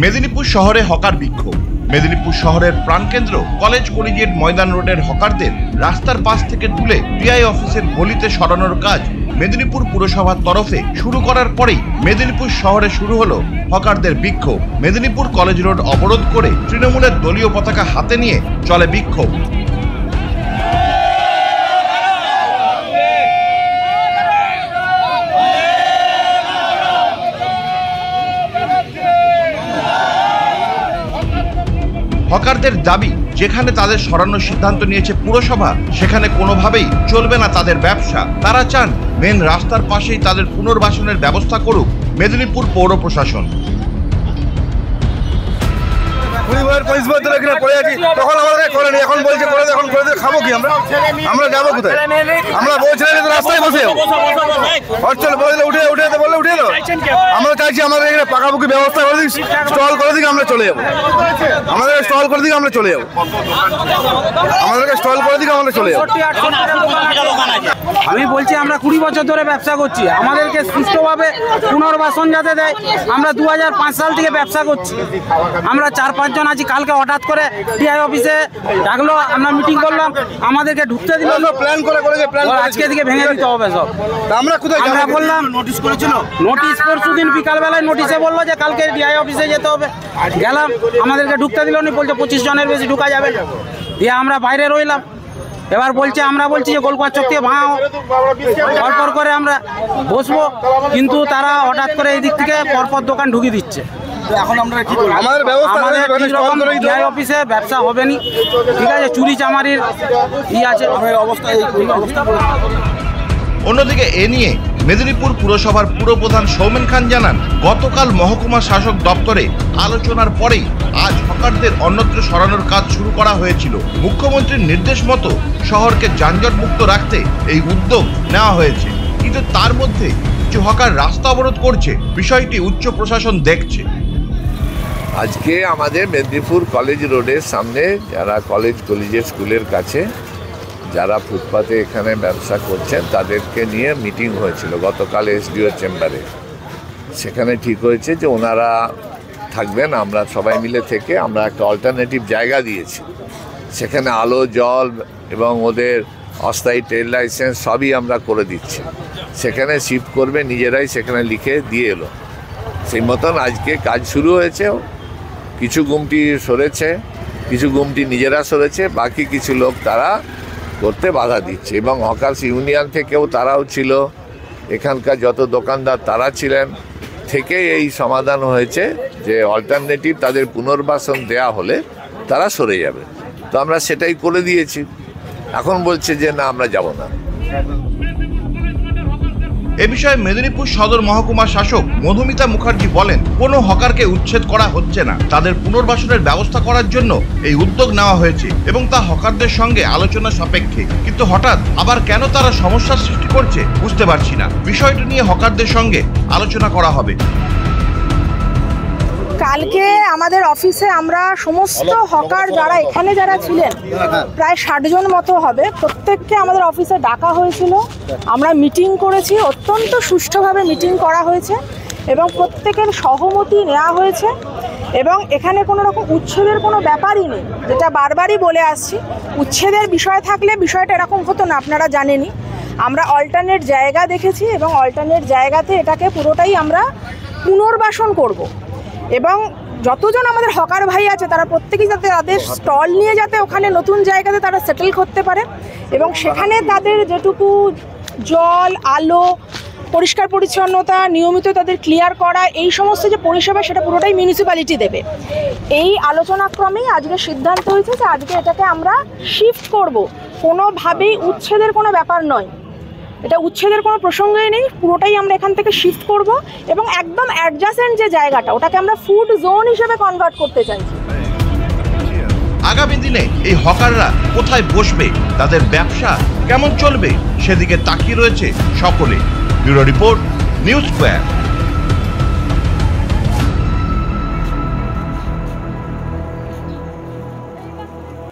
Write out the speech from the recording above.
মেদিনীপুর শহরে হকার বিক্ষোভ। মেদিনীপুর শহরের প্রাণকেন্দ্র কলেজ কলেজিয়েট ময়দান রোডের হকারদের রাস্তার পাশ থেকে তুলে টিআই অফিসের গলিতে সরানোর কাজ মেদিনীপুর পুরসভার তরফে শুরু করার পরেই মেদিনীপুর শহরে শুরু হলো হকারদের বিক্ষোভ। মেদিনীপুর কলেজ রোড অবরোধ করে তৃণমূলের দলীয় পতাকা হাতে নিয়ে চলে বিক্ষোভ। হকারদের দাবি, যেখানে তাদের সরানোর সিদ্ধান্ত নিয়েছে পুরসভা সেখানে কোনোভাবেই চলবে না তাদের ব্যবসা। তারা চান মেন রাস্তার পাশেই তাদের পুনর্বাসনের ব্যবস্থা করুক মেদিনীপুর পৌর প্রশাসন। তখন আমাদের করেনি, এখন বলছে করে এখন করে খাবো কি আমরা যাবো কোথায়? আমরা বলছি রাস্তায় বসে হরচল বললে উঠে বললে উঠে দাও। আমরা চাইছি আমাদের এখানে পাকাপুকি ব্যবস্থা করে দিক, স্টল করে দিক, আমরা চলে যাবো। আমাদের স্টল করে দিক, আমরা চলে যাবো। আমাদেরকে স্টল করে দিক, আমরা চলে যাবো। আমি বলছি আমরা 20 বছর ধরে ব্যবসা করছি, আমাদেরকে সুষ্ঠুভাবে পুনর্বাসন যাতে দেয়। আমরা 2005 সাল থেকে ব্যবসা করছি, আমরা 4-5 জন আছি। কালকে হঠাৎ করে টিআই অফিসে ডাকলো, আমরা মিটিং করলাম, আমাদেরকে ঢুকতে দিল না। প্ল্যান করে আজকে দিকে ভেঙে দিতে হবে সব। আমরা কোথায় আমরা বললাম নোটিশ করেছিল, নোটিশ পরশুদিন বিকালবেলায় নোটিশে বললো যে কালকে টিআই অফিসে যেতে হবে। গেলাম, আমাদেরকে ঢুকতে দিল না, বলছে 25 জনের বেশি ঢুকা যাবে না। দিয়ে আমরা বাইরে রইলাম। এবার আমরা বলছি যে গোলকুয়া চোখ দিয়ে ভাঙাও, পরপর করে আমরা বসবো, কিন্তু তারা হঠাৎ করে এই দিক থেকে পরপর দোকান ঢুকিয়ে দিচ্ছে। এখন আমরা কি করব? আমাদের ব্যবস্থা টিআই অফিসে ব্যবসা হবে না, ঠিক আছে? চুরি চামারির আছে অবস্থা। অন্যদিকে এ নিয়ে মেদিনীপুর পুরসভার পুরপ্রধান সৌমেন খান জানান, গতকাল মহকুমা শাসক দপ্তরে আলোচনার পরেই আজ হকারদের অন্যত্র সরানোর কাজ শুরু করা হয়েছিল। মুখ্যমন্ত্রীর নির্দেশ মতো শহরকে যানজট মুক্ত রাখতে এই উদ্যোগ নেওয়া হয়েছে, কিন্তু তার মধ্যে কিছু হকার রাস্তা অবরোধ করছে। বিষয়টি উচ্চ প্রশাসন দেখছে। আজকে আমাদের মেদিনীপুর কলেজ রোডের সামনে যারা কলেজ কলেজিয়েট স্কুলের কাছে যারা ফুটপাতে এখানে ব্যবসা করছেন তাদেরকে নিয়ে মিটিং হয়েছিল গতকাল এসডিও চেম্বারে। সেখানে ঠিক হয়েছে যে ওনারা থাকবেন, আমরা সবাই মিলে থেকে আমরা একটা অল্টারনেটিভ জায়গা দিয়েছি। সেখানে আলো, জল এবং ওদের অস্থায়ী ট্রেড লাইসেন্স সবই আমরা করে দিচ্ছি। সেখানে শিফট করবে, নিজেরাই সেখানে লিখে দিয়ে এলো। সেই মতন আজকে কাজ শুরু হয়েছে। কিছু গুমটি সরেছে, কিছু গুমটি নিজেরা সরেছে, বাকি কিছু লোক তারা করতে বাধা দিচ্ছে। এবং হকার্স ইউনিয়ন থেকেও তারাও ছিল, এখানকার যত দোকানদার তারা ছিলেন, থেকে এই সমাধান হয়েছে যে অল্টারনেটিভ তাদের পুনর্বাসন দেয়া হলে তারা সরে যাবে। তো আমরা সেটাই করে দিয়েছি। এখন বলছে যে না, আমরা যাব না। এ বিষয়ে মেদিনীপুর সদর মহকুমা শাসক মধুমিতা মুখার্জি বলেন, কোনো হকারকে উচ্ছেদ করা হচ্ছে না, তাদের পুনর্বাসনের ব্যবস্থা করার জন্য এই উদ্যোগ নেওয়া হয়েছে এবং তা হকারদের সঙ্গে আলোচনা সাপেক্ষে। কিন্তু হঠাৎ আবার কেন তারা সমস্যার সৃষ্টি করছে বুঝতে পারছি না। বিষয়টি নিয়ে হকারদের সঙ্গে আলোচনা করা হবে। কালকে আমাদের অফিসে আমরা সমস্ত হকার যারা ছিলেন প্রায় 60 জন মতো হবে, প্রত্যেককে আমাদের অফিসে ডাকা হয়েছিল। আমরা মিটিং করেছি, অত্যন্ত সুষ্ঠুভাবে মিটিং করা হয়েছে এবং প্রত্যেকের সহমতি নেওয়া হয়েছে। এবং এখানে কোনো রকম উচ্ছেদের কোনো ব্যাপারই নেই, যেটা বারবারই বলে আসছি। উচ্ছেদের বিষয় থাকলে বিষয়টা এরকম হতো না, আপনারা জানেনই। আমরা অল্টারনেট জায়গা দেখেছি এবং অল্টারনেট জায়গাতে এটাকে পুরোটাই আমরা পুনর্বাসন করব। এবং যতজন আমাদের হকার ভাই আছে তারা প্রত্যেকেই যাতে তাদের স্টল নিয়ে যাতে ওখানে নতুন জায়গাতে তারা সেটেল করতে পারে এবং সেখানে তাদের যেটুকু জল, আলো, পরিষ্কার পরিচ্ছন্নতা, নিয়মিত তাদের ক্লিয়ার করা, এই সমস্ত যে পরিষেবা সেটা পুরোটাই মিউনিসিপ্যালিটি দেবে। এই আলোচনাক্রমেই আজকে সিদ্ধান্ত হয়েছে যে আজকে এটাকে আমরা শিফট করব। কোনোভাবেই উচ্ছেদের কোনো ব্যাপার নয়, এটা উচ্ছেদের কোনো প্রসঙ্গই নেই, পুরোটাই আমরা এখান থেকে শিফট করব এবং একদম অ্যাডজাসেন্ট যে জায়গাটা ওটাকে আমরা ফুড জোন হিসেবে কনভার্ট করতে চাইছি। আগামী দিনে এই হকাররা কোথায় বসবে, তাদের ব্যবসা কেমন চলবে সেদিকে তাকিয়ে রয়েছে সকলে। Bureau report, news square.